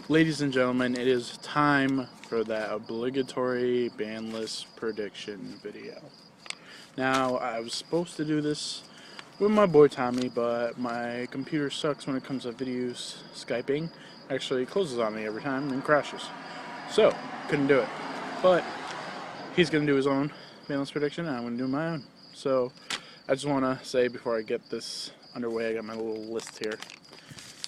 Ladies and gentlemen, it is time for that obligatory ban list prediction video. Now, I was supposed to do this with my boy Tommy, but my computer sucks when it comes to videos Skyping. Actually, it closes on me every time and crashes. So, couldn't do it. But he's going to do his own ban list prediction, and I'm going to do my own. So, I just want to say before I get this underway, I got my little list here,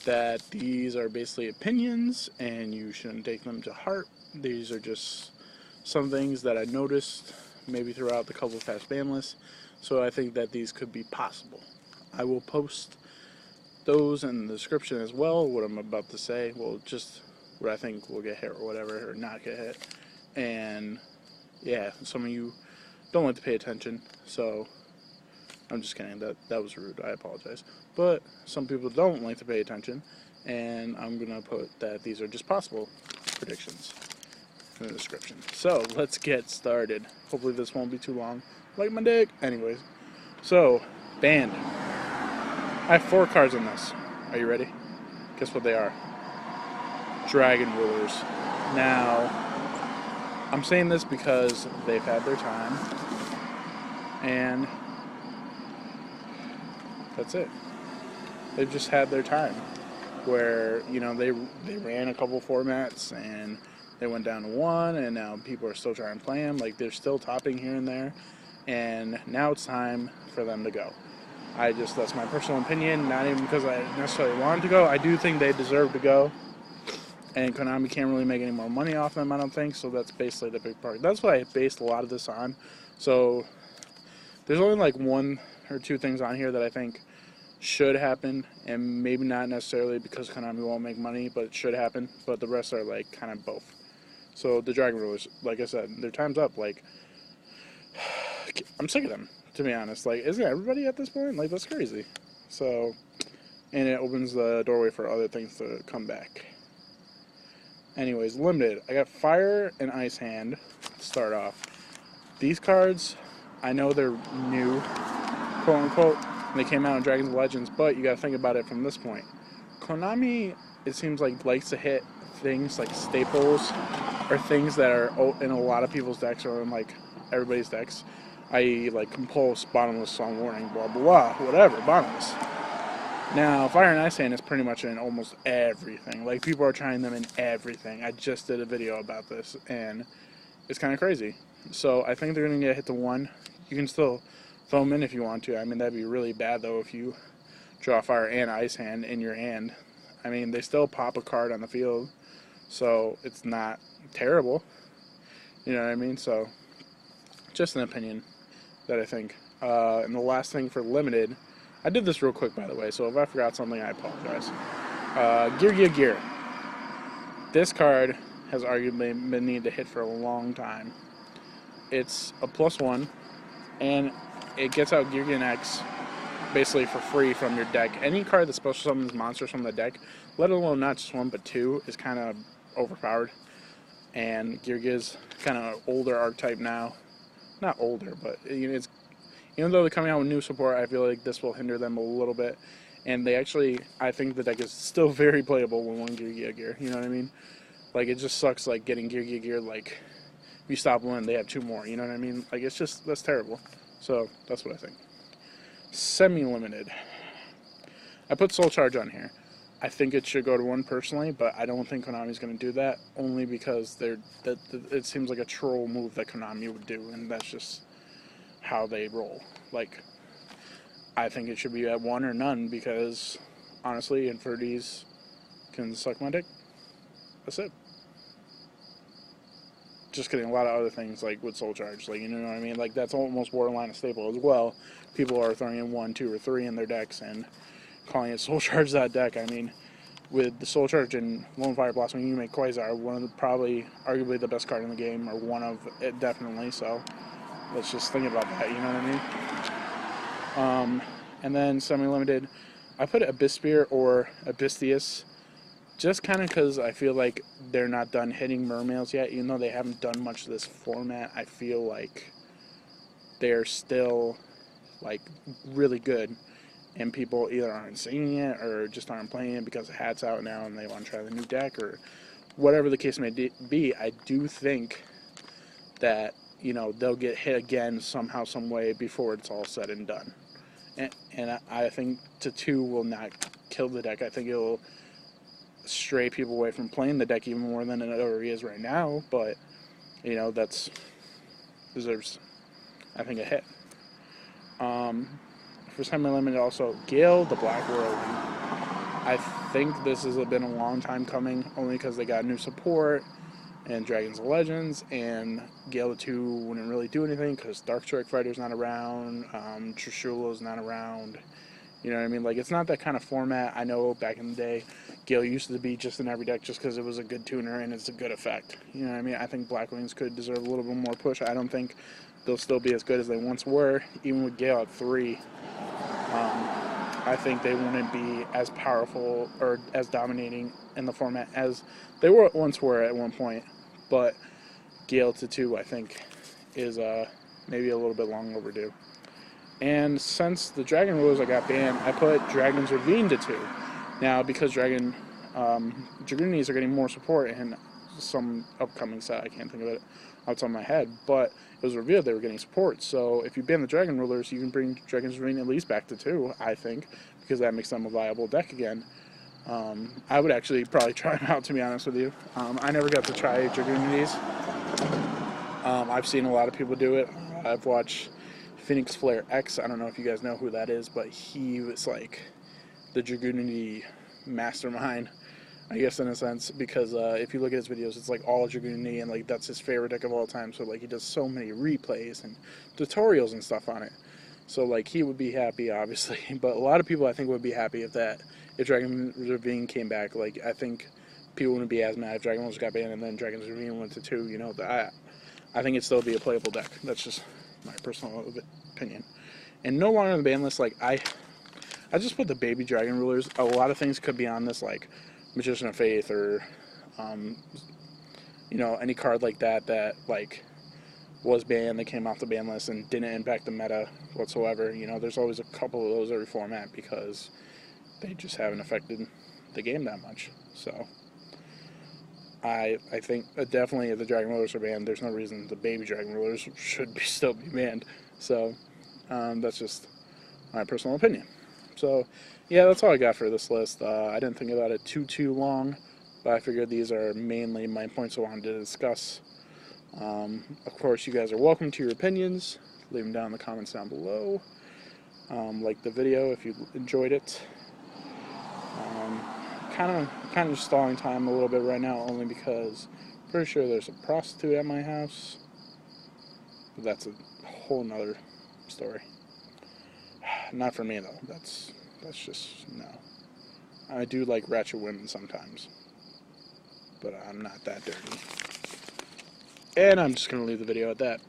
that these are basically opinions and you shouldn't take them to heart. These are just some things that I noticed maybe throughout the couple of past ban lists, so I think that these could be possible. I will post those in the description as well, what I'm about to say. Well, just what I think will get hit or whatever, or not get hit. And yeah, some of you don't like to pay attention, so I'm just kidding, that was rude, I apologize. But some people don't like to pay attention, and I'm going to put that these are just possible predictions in the description. So, let's get started. Hopefully this won't be too long, like my dick. Anyways, so, banned. I have 4 cards on this. Are you ready? Guess what they are? Dragon Rulers. Now, I'm saying this because they've had their time, and that's it. They've just had their time where, you know, they ran a couple formats and they went down to 1, and now people are still trying to play them. Like, they're still topping here and there, and now it's time for them to go. That's my personal opinion, not even because I necessarily wanted to go. I do think they deserve to go, and Konami can't really make any more money off them, I don't think, so that's basically the big part. That's what I based a lot of this on. So there's only like 1 or 2 things on here that I think should happen, and maybe not necessarily because Konami won't make money, but it should happen. But the rest are like kind of both. So the Dragon Rulers, like I said, their time's up. Like, I'm sick of them, to be honest. Like, isn't everybody at this point? Like, that's crazy. So, and it opens the doorway for other things to come back. Anyways, limited. I got Fire and Ice Hand to start off. These cards, I know they're new, quote unquote, and they came out in Dragons and Legends, but you gotta think about it from this point. Konami, it seems like, likes to hit things like staples or things that are in a lot of people's decks or in like everybody's decks, i.e. like Compulse, Bottomless, Song Warning, blah blah blah, whatever, Bottomless. Now, Fire and Ice Hand is pretty much in almost everything. Like, people are trying them in everything. I just did a video about this, and it's kind of crazy. So I think they're going to get hit to 1. You can still throw them in if you want to. I mean, that'd be really bad, though, if you draw Fire and Ice Hand in your hand. I mean, they still pop a card on the field, so it's not terrible. You know what I mean? So, just an opinion that I think. And the last thing for limited, I did this real quick, by the way, so if I forgot something, I apologize. Geargiagear. This card has arguably been needed to hit for a long time. It's a +1, and it gets out Geargian X basically for free from your deck. Any card that special summons monsters from the deck, let alone not just 1 but 2, is kind of overpowered. And Geargia's kind of older archetype now. Not older, but it's, even though they're coming out with new support, I feel like this will hinder them a little bit. And they actually, I think the deck is still very playable with 1 Geargiagear. You know what I mean? Like, it just sucks, like, getting Geargiagear, like, if you stop 1, they have 2 more. You know what I mean? Like, it's just, that's terrible. So, that's what I think. Semi-limited. I put Soul Charge on here. I think it should go to 1 personally, but I don't think Konami's going to do that, only because it seems like a troll move that Konami would do, and that's just how they roll. Like, I think it should be at 1 or none, because honestly, Infinities can suck my dick. That's it. Just getting a lot of other things, like with Soul Charge, like, you know what I mean? Like, that's almost borderline a staple as well. People are throwing in 1, 2, or 3 in their decks and calling it Soul Charge that deck. I mean, with the Soul Charge and Lone Fire Blossom, you make Quasar one of the, probably, arguably the best card in the game, or one of it, definitely. So let's just think about that, you know what I mean? And then semi-limited, I put Abyssteus or Abyssteus, just kind of because I feel like they're not done hitting Mermails yet. Even though they haven't done much of this format, I feel like they're still, like, really good. and people either aren't singing it or just aren't playing it because the hat's out now and they want to try the new deck or whatever the case may be, I do think that, you know, they'll get hit again somehow, some way before it's all said and done. And I think T2 will not kill the deck. I think it'll stray people away from playing the deck even more than it already is right now, but, you know, that's deserves, I think, a hit. First time I limited also Gale, the Black Whirlwind. I think this has been a long time coming, only because they got new support and Dragons of Legends, and Gale the 2 wouldn't really do anything because Dark Strike Fighter's not around, Trishula's not around. You know what I mean? Like, it's not that kind of format. I know back in the day, Gale used to be just in every deck just because it was a good tuner and it's a good effect. You know what I mean? I think Black Wings could deserve a little bit more push. I don't think they'll still be as good as they once were, even with Gale at 3. I think they wouldn't be as powerful or as dominating in the format as they once were at one point. But Gale to 2, I think, is maybe a little bit long overdue. And since the Dragon Rulers I got banned, I put Dragon's Ravine to 2. Now, because Dragoonies are getting more support in some upcoming set, I can't think of it off the top of my head, but it was revealed they were getting support. So if you ban the Dragon Rulers, you can bring Dragon's Ravine at least back to 2, I think, because that makes them a viable deck again. I would actually probably try them out, to be honest with you. I never got to try Dragoonies. I've seen a lot of people do it. I've watched Phoenix Flare X. I don't know if you guys know who that is, but he was like the Dragoonity mastermind, I guess, in a sense, because if you look at his videos, it's like all Dragoonity, and like that's his favorite deck of all time. So like he does so many replays and tutorials and stuff on it. So like he would be happy, obviously, but a lot of people I think would be happy if Dragon's Ravine came back. Like I think people wouldn't be as mad if Dragon Rulers got banned and then Dragon's Ravine went to 2. You know, I think it'd still be a playable deck. That's just my personal opinion. And no longer on the ban list, like I just put the baby Dragon Rulers. A lot of things could be on this, like Magician of Faith or you know, any card like that like was banned, they came off the ban list and didn't impact the meta whatsoever. You know, there's always a couple of those every format because they just haven't affected the game that much. So I think definitely if the Dragon Rulers are banned, there's no reason the baby Dragon Rulers should still be banned. So that's just my personal opinion. So yeah, that's all I got for this list. I didn't think about it too long, but I figured these are mainly my points I wanted to discuss. Of course, you guys are welcome to your opinions. Leave them down in the comments down below. Like the video if you enjoyed it. Kind of just stalling time a little bit right now, only because I'm pretty sure there's a prostitute at my house. But that's a whole nother story. Not for me though. That's just no. I do like ratchet women sometimes, but I'm not that dirty. And I'm just gonna leave the video at that.